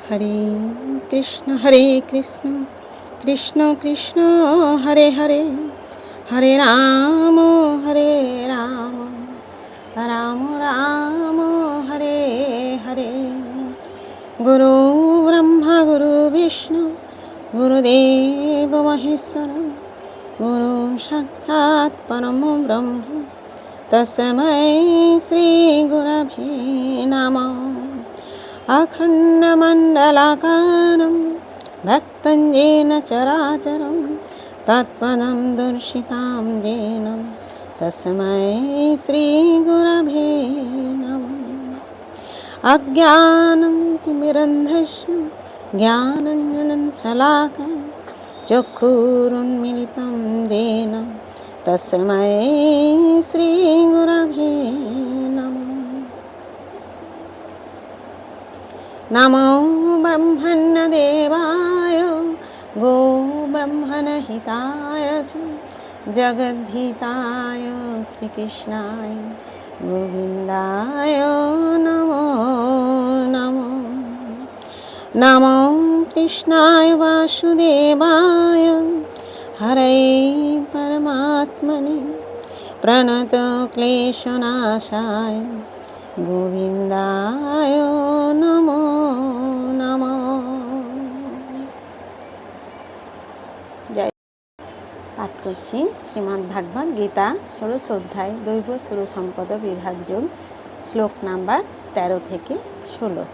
হরে কৃষ্ণ কৃষ্ণ কৃষ্ণ হরে হরে, হরে রাম রাম রাম হরে হরে। গুরু ব্রহ্মা গুরু বিষ্ণু গুরুদেব মহেশ্বর, গুরু সাক্ষাৎ পরম ব্রহ্ম তস্मै শ্রী গুরবে নমঃ। अखण्डमण्डलाकारं भक्तं येन चराचरं तत्पदं दर्शितां येन तस्मै श्रीगुरवे नमः। अज्ञानं तिमिरन्धस्य ज्ञानाञ्जनशलाकया चक्षुरुन्मीलितं येन तस्मै श्रीगुरवे नमः। नमो ब्रह्मण्यदेवाय गो ब्रह्मणहिताय च जगद्धिताय श्रीकृष्णाय गोविन्दाय नमो नमो। नमो कृष्णाय वासुदेवाय हरे परमात्मने प्रणतक्लेशनाशाय गोविन्दाय नमो नमो। जय पाठ करছি শ্রীমদ্ ভাগবত গীতা ষোড়শ অধ্যায় দৈব সুর সম্পদ বিভাগ যোগ, শ্লোক নাম্বার 13 থেকে 16।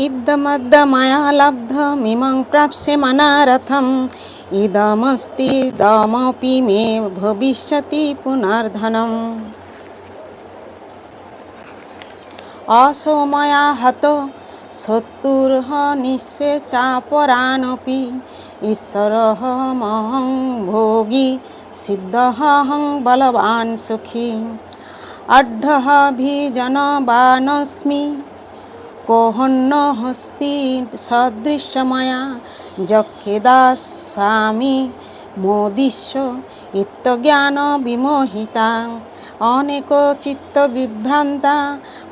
ইদ্যমদ্য মায়া লব্ধমিমং প্রাপ্স্যে মনারথম ইদমস্তি দমপি মে ভবিষ্যতি পুনর্ধনম। असो मया हतो शत्रुः निःस्ये चापरानपि ईश्वरः महं भोगी सिद्धः अहं बलवान् सुखी। अड्ढः भिजनवानस्मि कोहन्न हस्ति सदृशमया यक्षेदास्यामि मोदिष्य इत्यज्ञान विमोहिता अनेको चित्त विभ्रांता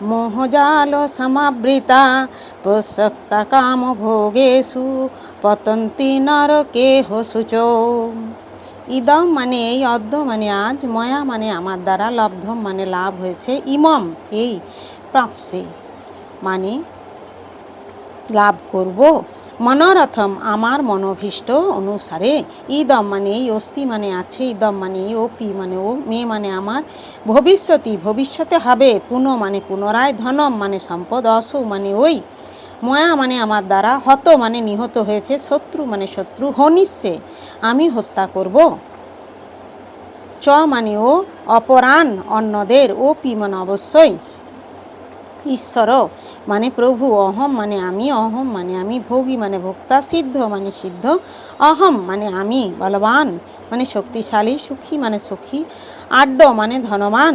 मोहजाल समावृता प्रसक्ता काम भोगेषु पतन्ति नरकेषु शुचो। ইদম মানে এই, অদ্য মানে আজ, ময়া মানে আমার দ্বারা, লব্ধ মানে লাভ হয়েছে, ইমম এই, প্রাপ্সে মানে লাভ করব, মনোরথম আমার মনোভীষ্ট অনুসারে, ইদম মানে এই, অস্তি মানে আছে, ইদম মানে এই, ওপি মানে ও, মে মানে আমার, ভবিষ্যতি ভবিষ্যতে হবে, পুনঃ মানে পুনরায়, ধনম মানে সম্পদ, অসৌ মানে ওই, ময়া মানে আমার দ্বারা, হত মানে নিহত হয়েছে, শত্রু মানে শত্রু, হনিষ্যে আমি হত্যা করব, চ মানে ও, অপরাণ অন্যদের, ও পি মানে অবশ্যই, ঈশ্বর মানে প্রভু, অহম মানে আমি, অহম মানে আমি, ভোগী মানে ভোক্তা, সিদ্ধ মানে সিদ্ধ, অহম মানে আমি, বলবান মানে শক্তিশালী, সুখী মানে সুখী, আড্ড মানে ধনবান,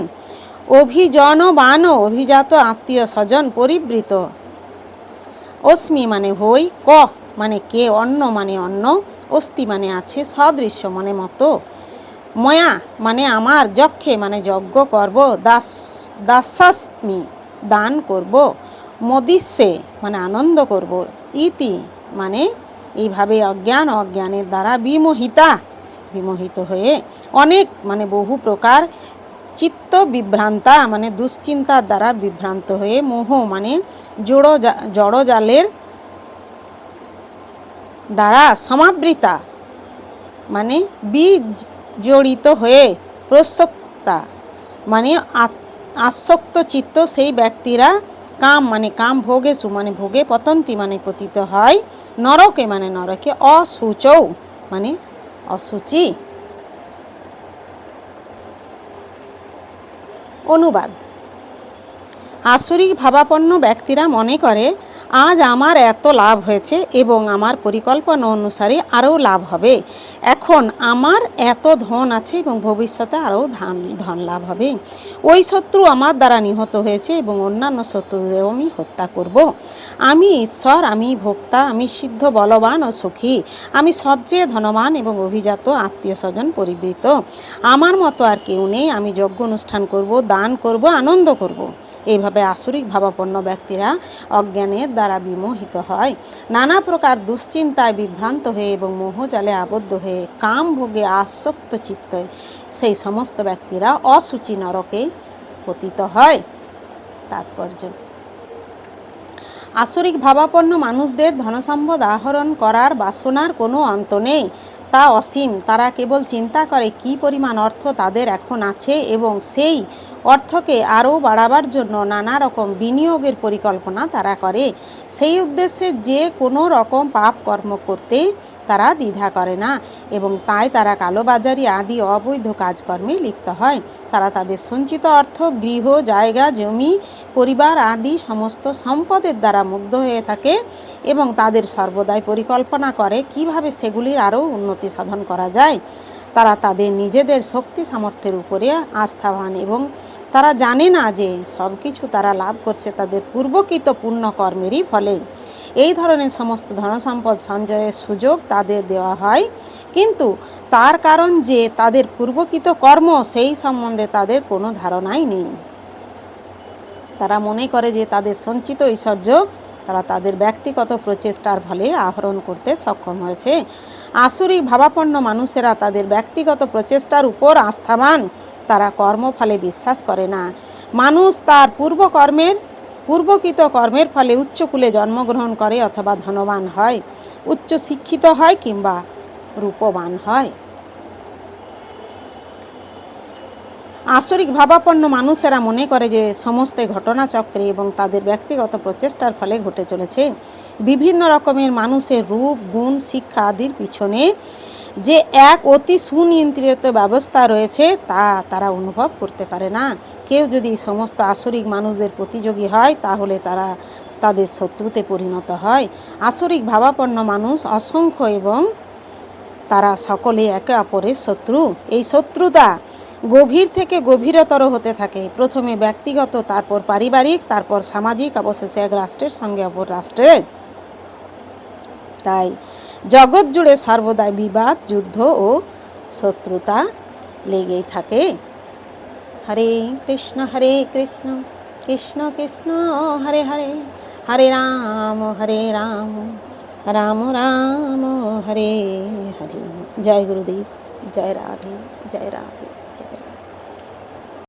অভিজনবান অভিজাত আত্মীয় স্বজন পরিবৃত, অস্মি মানে হই, ক মানে কে, অন্ন মানে অন্ন, অস্তি মানে আছে, সদৃশ্য মানে মতো, ময়া মানে আমার, যক্ষে মানে যজ্ঞ করব, দাসাস্মি দান করব, মদিষ্যে মানে আনন্দ করব, ইতি মানে এইভাবে, অজ্ঞান অজ্ঞানের দ্বারা, বিমোহিতা বিমোহিত হয়ে, অনেক মানে বহু প্রকার, চিত্ত বিভ্রান্তা মানে দুশ্চিন্তার দ্বারা বিভ্রান্ত হয়ে, মোহ মানে জড়জালের দ্বারা, সমাবৃতা মানে বিজড়িত হয়ে, প্রসক্তা মানে আসক্ত চিত্ত সেই ব্যক্তিরা, কাম মানে কাম, ভোগেষু মানে ভোগে, পতন্তি মানে পতিত হয়, নরকে মানে নরকে, অশুচৌ মানে অশুচি। অনুবাদ। আসরিক ভাবাপন্ন ব্যক্তিরা মনে করে আজ আমার এত লাভ হয়েছে এবং আমার পরিকল্পনা অনুসারে আরও লাভ হবে। এখন আমার এত ধন আছে এবং ভবিষ্যতে আরও ধন লাভ হবে। ওই শত্রু আমার দ্বারা নিহত হয়েছে এবং অন্যান্য শত্রুদেরও আমি হত্যা করব। আমি ঈশ্বর, আমি ভোক্তা, আমি সিদ্ধ, বলবান ও সুখী, আমি সবচেয়ে ধনবান এবং অভিজাত, আত্মীয় স্বজন পরিবৃত। আমার মতো আর কেউ নেই। আমি যজ্ঞ অনুষ্ঠান করব, দান করব, আনন্দ করব। এইভাবে আসরিক ভাবাপন্ন ব্যক্তিরা অজ্ঞানের দ্বারা বিমোহিত হয়, নানা প্রকার দুশ্চিন্তায় বিভ্রান্ত হয়ে এবং মোহজালে আবদ্ধ হয়ে কাম ভোগে আসক্ত চিত্তে সেই সমস্ত ব্যক্তিরা অসুচি নরকে পতিত হয়। তাৎপর্য: আসরিক ভাবাপন্ন মানুষদের ধনসম্পদ আহরণ করার বাসনার কোনো অন্ত নেই, তা অসীম। তারা কেবল চিন্তা করে কী পরিমাণ অর্থ তাদের এখন আছে এবং সেই অর্থকে আরও বাড়াবার জন্য নানা রকম বিনিয়োগের পরিকল্পনা তারা করে। সেই উদ্দেশ্যে যে কোনো রকম পাপ কর্ম করতে তারা দ্বিধা করে না এবং তাই তারা কালোবাজারি আদি অবৈধ কাজকর্মে লিপ্ত হয়। তারা তাদের সঞ্চিত অর্থ, গৃহ, জায়গা, জমি, পরিবার আদি সমস্ত সম্পদের দ্বারা মুগ্ধ হয়ে থাকে এবং তাদের সর্বদাই পরিকল্পনা করে কিভাবে সেগুলির আরও উন্নতি সাধন করা যায়। তারা তাদের নিজেদের শক্তি সামর্থ্যের উপরে আস্থাবান এবং তারা জানে না যে সব কিছু তারা লাভ করছে তাদের পূর্বকৃত পুণ্যকর্মেরই ফলে। এই ধরনের সমস্ত ধনসম্পদ সঞ্চয়ের সুযোগ তাদের দেওয়া হয়, কিন্তু তার কারণ যে তাদের পূর্বকৃত কর্ম সেই সম্বন্ধে তাদের কোনো ধারণাই নেই। তারা মনে করে যে তাদের সঞ্চিত ঐশ্বর্য তারা তাদের ব্যক্তিগত প্রচেষ্টার ফলে আহরণ করতে সক্ষম হয়েছে। আসরিক ভাবাপন্ন মানুষেরা তাদের ব্যক্তিগত প্রচেষ্টার উপর আস্থাবান, তারা কর্মফলে বিশ্বাস করে না। মানুষ তার পূর্বকৃত কর্মের ফলে উচ্চকুলে জন্মগ্রহণ করে অথবা ধনবান হয়, উচ্চ শিক্ষিত হয় কিংবা রূপবান হয়। আসরিক ভাবাপন্ন মানুষেরা মনে করে যে সমস্ত ঘটনাচক্রে এবং তাদের ব্যক্তিগত প্রচেষ্টার ফলে ঘটে চলেছে। বিভিন্ন রকমের মানুষের রূপ, গুণ, শিক্ষা আদির পিছনে যে এক অতি সুনিয়ন্ত্রিত ব্যবস্থা রয়েছে তা তারা অনুভব করতে পারে না। কেউ যদি সমস্ত আসরিক মানুষদের প্রতিযোগী হয় তাহলে তারা তাদের শত্রুতে পরিণত হয়। আসরিক ভাবাপন্ন মানুষ অসংখ্য এবং তারা সকলে একে অপরের শত্রু। এই শত্রুতা গভীর থেকে গভীরতর হতে থাকে। প্রথমে ব্যক্তিগত, তারপর পারিবারিক, তারপর সামাজিক, অবশেষে এক রাষ্ট্রের সঙ্গে অপর রাষ্ট্রের। তাই জগৎ জুড়ে সর্বদাই বিবাদ, যুদ্ধ ও শত্রুতা লেগেই থাকে। হরে কৃষ্ণ কৃষ্ণ কৃষ্ণ হরে হরে, হরে রাম রাম রাম হরে হরে। জয় গুরুদেব, জয় রাধে, জয় রাধে।